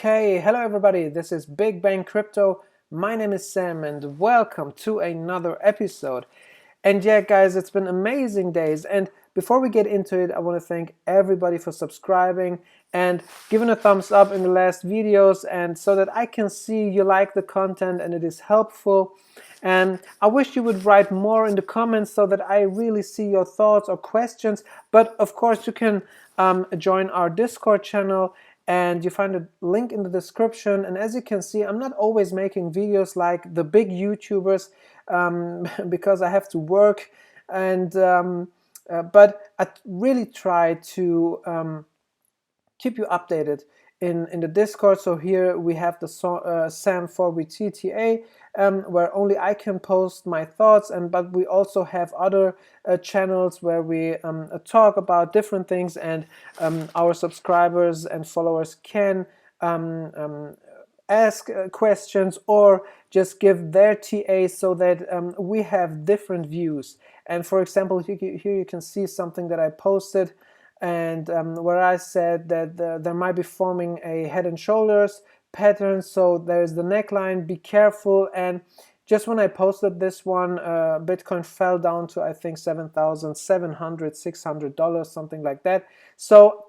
Okay, hello everybody, this is Big Bang Crypto. My name is Sam and welcome to another episode. And yeah guys, it's been amazing days, and before we get into it, I want to thank everybody for subscribing and giving a thumbs up in the last videos, and so that I can see you like the content and it is helpful. And I wish you would write more in the comments so that I really see your thoughts or questions. But of course you can join our Discord channel, and you find a link in the description. And as you can see, I'm not always making videos like the big YouTubers because I have to work, and but I really try to keep you updated in the Discord. So here we have the Sam4BTTA, where only I can post my thoughts, but we also have other channels where we talk about different things, and our subscribers and followers can ask questions or just give their TA, so that we have different views. And for example, here you can see something that I posted, and where I said that there might be forming a head and shoulders pattern. So there's the neckline, be careful. And just when I posted this one, Bitcoin fell down to I think $7,700, $600, something like that. So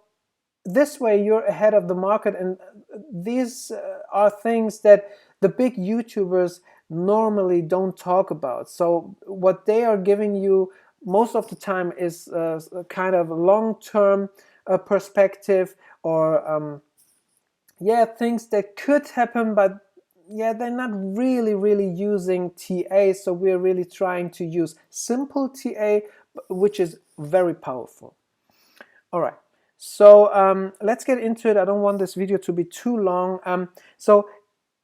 this way you're ahead of the market, and these are things that the big YouTubers normally don't talk about. So what they are giving you most of the time is kind of long-term perspective, or yeah, things that could happen, but yeah, they're not really using TA. So we're really trying to use simple TA, which is very powerful. All right, so let's get into it. I don't want this video to be too long. So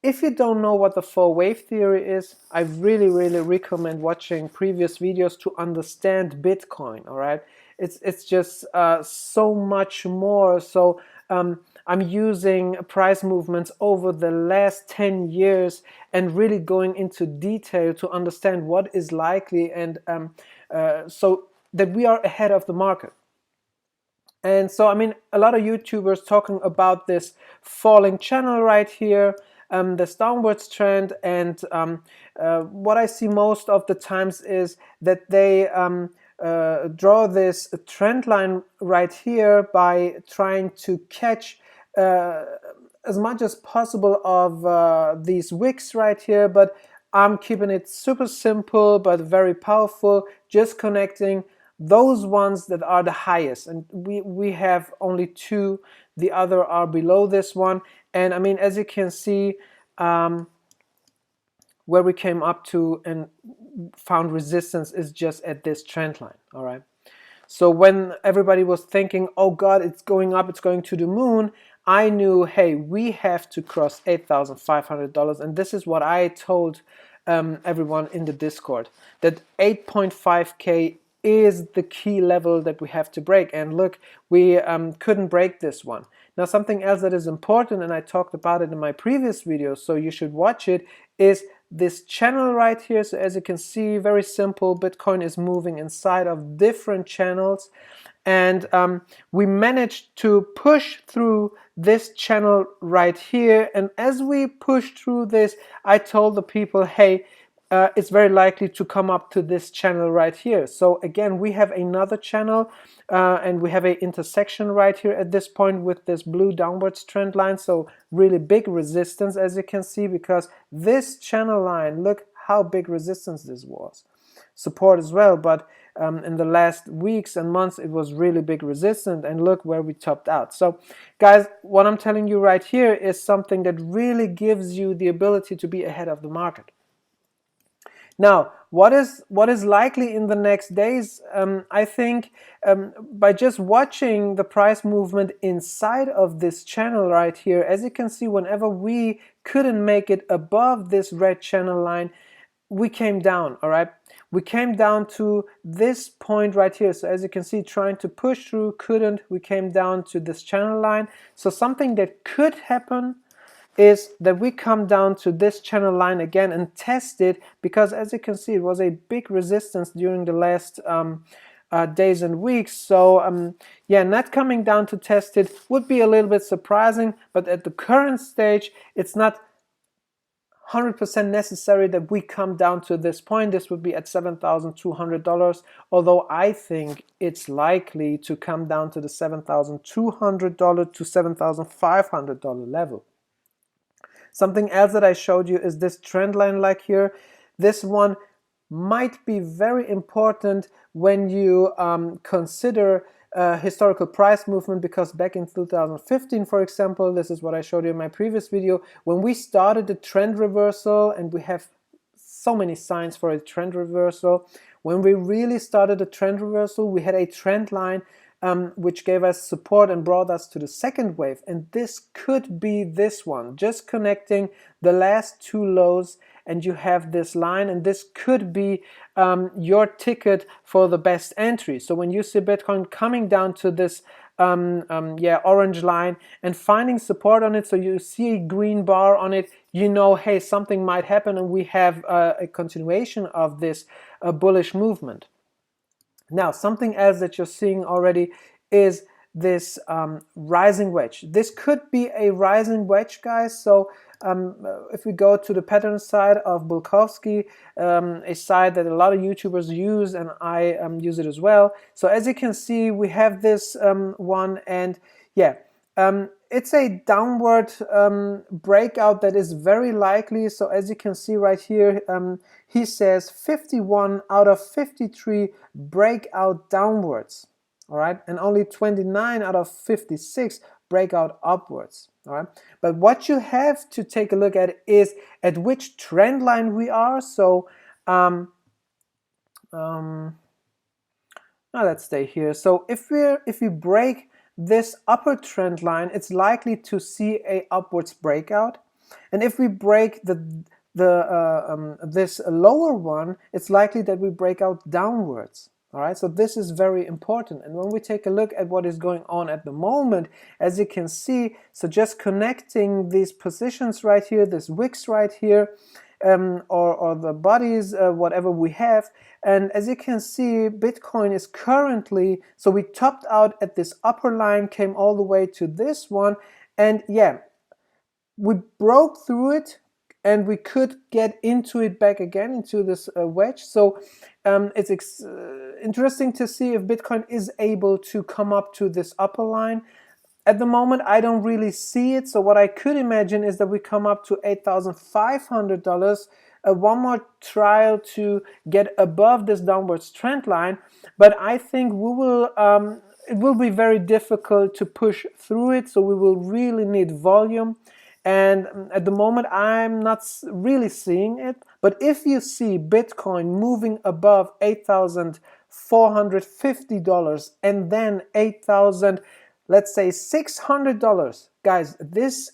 if you don't know what the four wave theory is, I really recommend watching previous videos to understand Bitcoin. All right, it's just so much more. So I'm using price movements over the last 10 years and really going into detail to understand what is likely, and so that we are ahead of the market. And so, I mean, a lot of YouTubers talking about this falling channel right here, this downwards trend, and what I see most of the times is that they draw this trend line right here by trying to catch as much as possible of these wicks right here. But I'm keeping it super simple but very powerful, just connecting those ones that are the highest, and we have only two. The other are below this one. And I mean, as you can see, where we came up to and found resistance is just at this trend line. All right, so when everybody was thinking, oh god, it's going up, it's going to the moon, I knew, hey, we have to cross $8,500. And this is what I told everyone in the Discord, that 8.5K is the key level that we have to break. And look, we couldn't break this one. Now, something else that is important, and I talked about it in my previous video, so you should watch it, is this channel right here. So as you can see, very simple, Bitcoin is moving inside of different channels, and we managed to push through this channel right here. And as we pushed through this, I told the people, hey, it's very likely to come up to this channel right here. So again, we have another channel, and we have an intersection right here at this point with this blue downwards trend line. So really big resistance, as you can see, because this channel line, look how big resistance this was. Support as well, but in the last weeks and months it was really big resistance, and look where we topped out. So guys, what I'm telling you right here is something that really gives you the ability to be ahead of the market. Now, what is likely in the next days? I think by just watching the price movement inside of this channel right here, as you can see, whenever we couldn't make it above this red channel line, we came down. All right, we came down to this point right here. So as you can see, trying to push through, couldn't. We came down to this channel line. So something that could happen is that we come down to this channel line again and test it, because as you can see, it was a big resistance during the last days and weeks. So yeah, not coming down to test it would be a little bit surprising, but at the current stage it's not 100% necessary that we come down to this point. This would be at $7,200, although I think it's likely to come down to the $7,200 to $7,500 level. Something else that I showed you is this trend line like here. This one might be very important when you consider historical price movement, because back in 2015, for example, this is what I showed you in my previous video, when we started the trend reversal, and we have so many signs for a trend reversal. When we really started the trend reversal, we had a trend line which gave us support and brought us to the second wave, and this could be this one, just connecting the last two lows, and you have this line, and this could be your ticket for the best entry. So when you see Bitcoin coming down to this orange line and finding support on it, so you see a green bar on it, you know, hey, something might happen, and we have a continuation of this bullish movement. Now, something else that you're seeing already is this rising wedge. This could be a rising wedge, guys. So if we go to the pattern side of Bulkowski, a site that a lot of YouTubers use, and I use it as well. So as you can see, we have this one, and yeah, it's a downward breakout that is very likely. So as you can see right here, he says 51 out of 53 breakout downwards, all right, and only 29 out of 56 breakout upwards, all right. But what you have to take a look at is at which trend line we are. So now let's stay here. So if we break this upper trend line, it's likely to see a upwards breakout, and if we break this lower one, it's likely that we break out downwards. All right, so this is very important. And when we take a look at what is going on at the moment, as you can see, so just connecting these positions right here, this wicks right here, or the bodies, whatever we have. And as you can see, Bitcoin is currently, so we topped out at this upper line, came all the way to this one, and yeah, we broke through it, and we could get into it back again, into this wedge. So it's interesting to see if Bitcoin is able to come up to this upper line. At the moment, I don't really see it. So what I could imagine is that we come up to $8,500, one more trial to get above this downwards trend line. But I think we will. It will be very difficult to push through it. So we will really need volume. And at the moment, I'm not really seeing it. But if you see Bitcoin moving above $8,450 and then $8,000, let's say $600, guys, this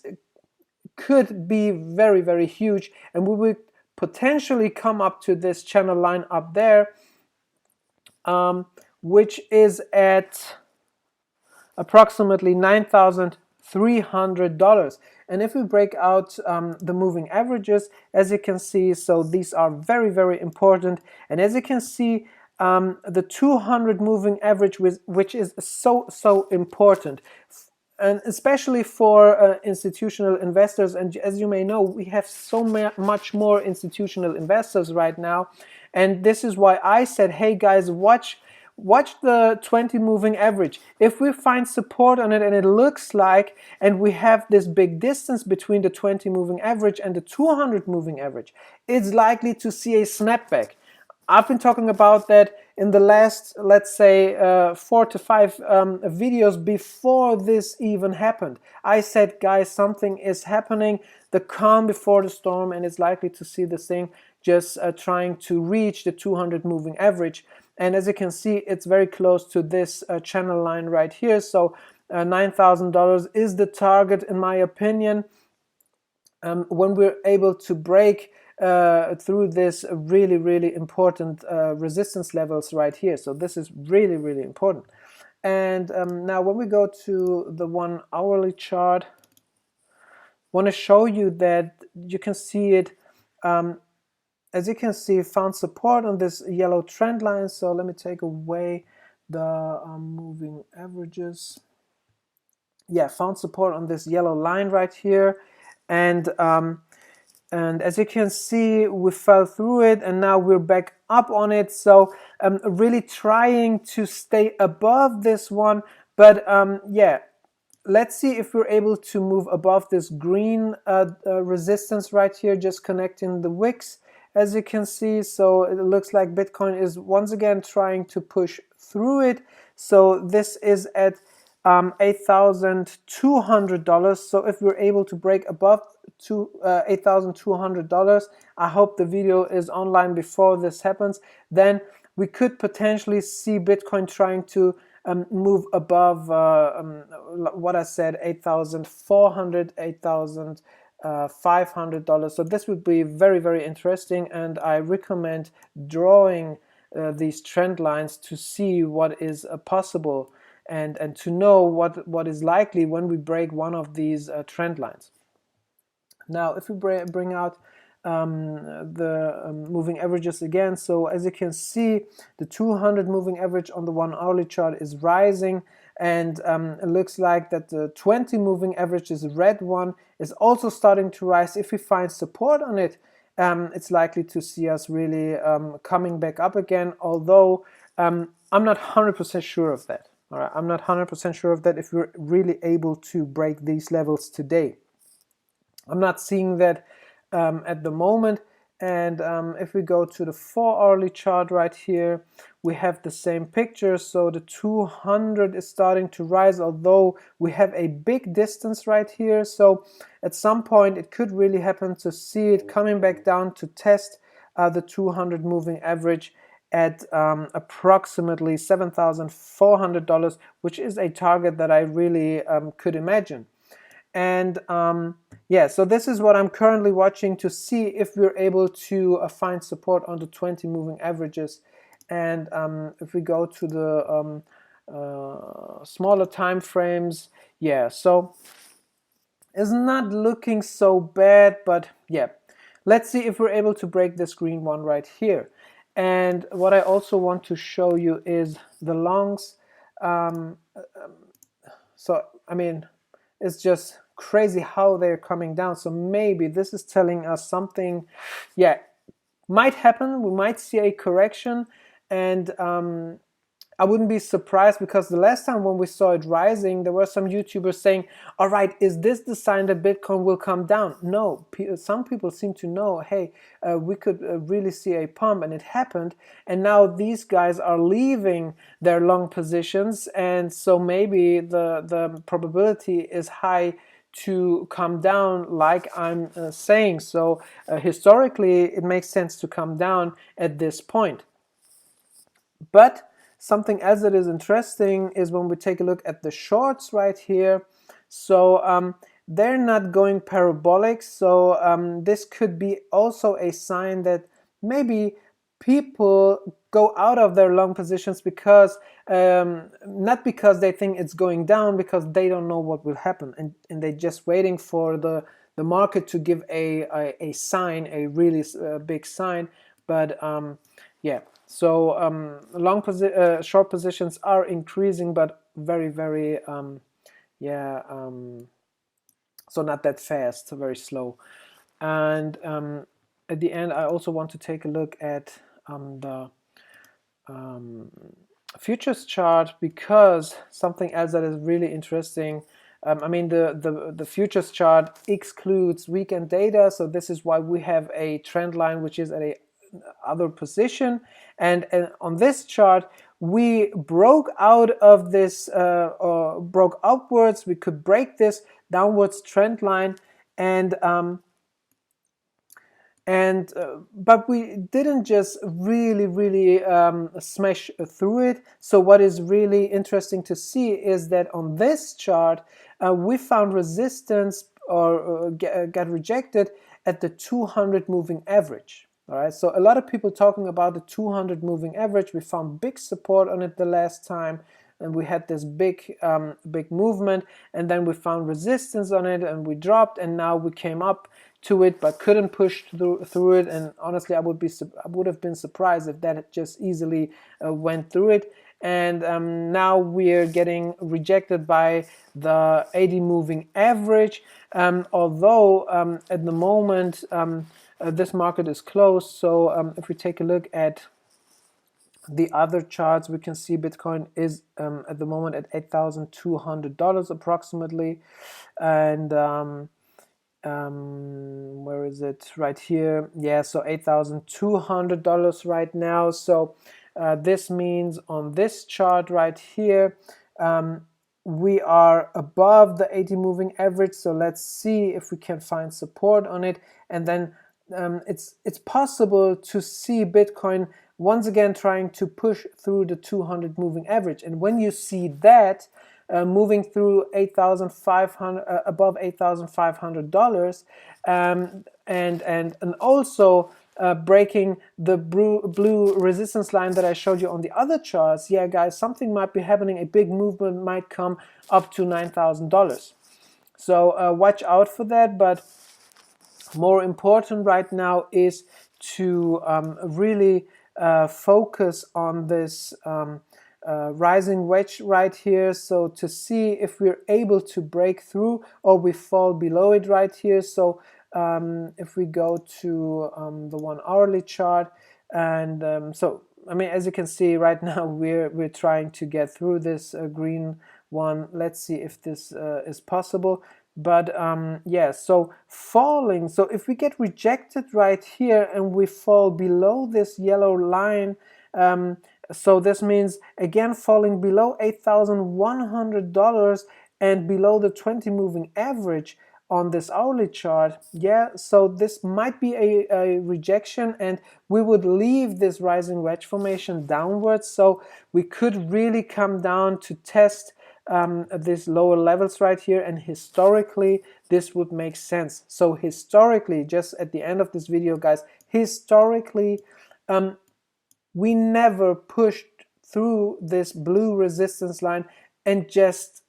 could be very, very huge, and we will potentially come up to this channel line up there, which is at approximately $9,300. And if we break out the moving averages, as you can see, so these are very, very important. And as you can see, the 200 moving average, which is so important, and especially for institutional investors. And as you may know, we have so much more institutional investors right now, and this is why I said, hey guys, watch the 20 moving average. If we find support on it, and it looks like, and we have this big distance between the 20 moving average and the 200 moving average, it's likely to see a snapback. I've been talking about that in the last, let's say, 4 to 5 videos before this even happened. I said, guys, something is happening, the calm before the storm, and it's likely to see this thing just trying to reach the 200 moving average. And as you can see, it's very close to this channel line right here. So $9,000 is the target, in my opinion, when we're able to break through this really, really important resistance levels right here. So this is really, really important. And now when we go to the 1 hourly chart, I want to show you that you can see it, as you can see, found support on this yellow trend line. So let me take away the moving averages. Yeah, found support on this yellow line right here, and as you can see, we fell through it and now we're back up on it. So really trying to stay above this one, but yeah, let's see if we're able to move above this green resistance right here, just connecting the wicks, as you can see. So it looks like Bitcoin is once again trying to push through it. So this is at $8,200. So if we're able to break above $8,200, I hope the video is online before this happens, then we could potentially see Bitcoin trying to move above what I said, $8,400, $8,500. So this would be very, very interesting, and I recommend drawing these trend lines to see what is possible, and to know what is likely when we break one of these trend lines. Now, if we bring out the moving averages again, so as you can see, the 200 moving average on the 1 hourly chart is rising, and it looks like that the 20 moving average, is the red one, is also starting to rise. If we find support on it, it's likely to see us really coming back up again, although I'm not 100% sure of that. All right, I'm not 100% sure of that if we're really able to break these levels today. I'm not seeing that at the moment. And if we go to the 4 hourly chart right here, we have the same picture. So the 200 is starting to rise, although we have a big distance right here. So at some point it could really happen to see it coming back down to test the 200 moving average at approximately $7,400, which is a target that I really could imagine. And yeah, so this is what I'm currently watching to see if we're able to find support on the 20 moving averages. And if we go to the smaller time frames, yeah, so it's not looking so bad, but yeah, let's see if we're able to break this green one right here. And what I also want to show you is the longs. So I mean, it's just crazy how they're coming down. So maybe this is telling us something, yeah, might happen. We might see a correction, and I wouldn't be surprised, because the last time when we saw it rising, there were some YouTubers saying, all right, is this the sign that Bitcoin will come down? No, some people seem to know, hey, we could really see a pump, and it happened. And now these guys are leaving their long positions, and so maybe the probability is high to come down, like I'm saying. So historically, it makes sense to come down at this point. But something else that is interesting is when we take a look at the shorts right here. So they're not going parabolic, so this could be also a sign that maybe people go out of their long positions because not because they think it's going down, because they don't know what will happen, and they're just waiting for the market to give a sign, a really big sign. But yeah, so short positions are increasing, but very, very yeah, so not that fast, very slow. And at the end, I also want to take a look at the futures chart, because something else that is really interesting. I mean, the futures chart excludes weekend data, so this is why we have a trend line which is at a other position, and on this chart we broke out of this or broke upwards. We could break this downwards trend line, and but we didn't just really smash through it. So what is really interesting to see is that on this chart we found resistance, or got rejected at the 200 moving average. All right, so a lot of people talking about the 200 moving average. We found big support on it the last time, and we had this big movement, and then we found resistance on it, and we dropped, and now we came up to it but couldn't push through it. And honestly, I would have been surprised if that just easily went through it. and now we're getting rejected by the 80 moving average, although at the moment this market is closed. So if we take a look at the other charts, we can see Bitcoin is at the moment at $8,200 approximately, and where is it? Right here. Yeah, so $8,200 right now. So this means on this chart right here, we are above the 80 moving average. So let's see if we can find support on it, and then it's possible to see Bitcoin once again trying to push through the 200 moving average. And when you see that moving through 8,500, above $8,500, and also breaking the blue resistance line that I showed you on the other charts, yeah guys, something might be happening. A big movement might come up to $9,000. So watch out for that. But more important right now is to really focus on this rising wedge right here, so to see if we're able to break through or we fall below it right here. So if we go to the 1 hourly chart, and so I mean, as you can see right now, we're trying to get through this green one. Let's see if this is possible. But yeah, so falling, so if we get rejected right here and we fall below this yellow line, so this means again falling below $8,100 and below the 20 moving average on this hourly chart. Yeah, so this might be a rejection, and we would leave this rising wedge formation downwards. So we could really come down to test these lower levels right here, and historically this would make sense. So historically, just at the end of this video guys, historically we never pushed through this blue resistance line and just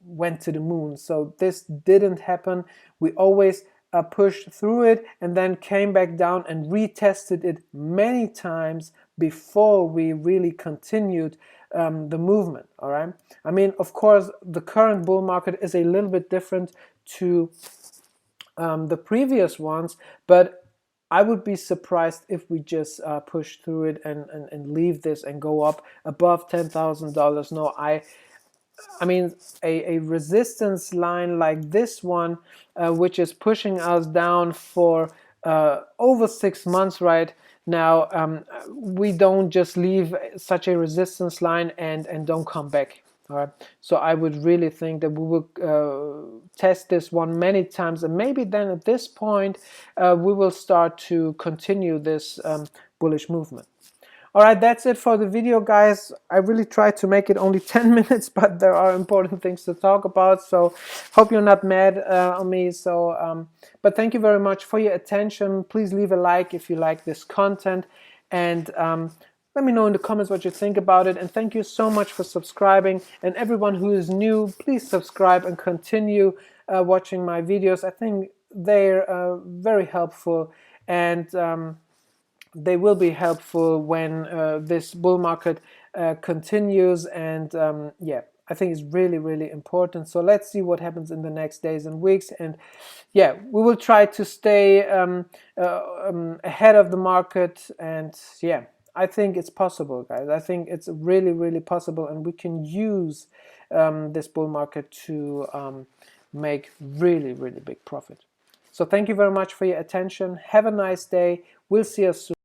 went to the moon. So this didn't happen. We always pushed through it and then came back down and retested it many times before we really continued the movement. All right, I mean, of course the current bull market is a little bit different to the previous ones, but I would be surprised if we just push through it and leave this and go up above $10,000. No, I mean, a resistance line like this one, which is pushing us down for over 6 months right now, we don't just leave such a resistance line and don't come back. All right, so I would really think that we will test this one many times, and maybe then at this point we will start to continue this bullish movement. All right, that's it for the video guys. I really tried to make it only 10 minutes, but there are important things to talk about, so hope you're not mad on me. So but thank you very much for your attention. Please leave a like if you like this content, and let me know in the comments what you think about it. And thank you so much for subscribing, and everyone who is new, please subscribe and continue watching my videos. I think they're very helpful, and they will be helpful when this bull market continues. And yeah, I think it's really, really important. So let's see what happens in the next days and weeks. And yeah, we will try to stay ahead of the market. And yeah, I think it's possible, guys. I think it's really, really possible, and we can use this bull market to make really, really big profit. So thank you very much for your attention. Have a nice day. We'll see you soon.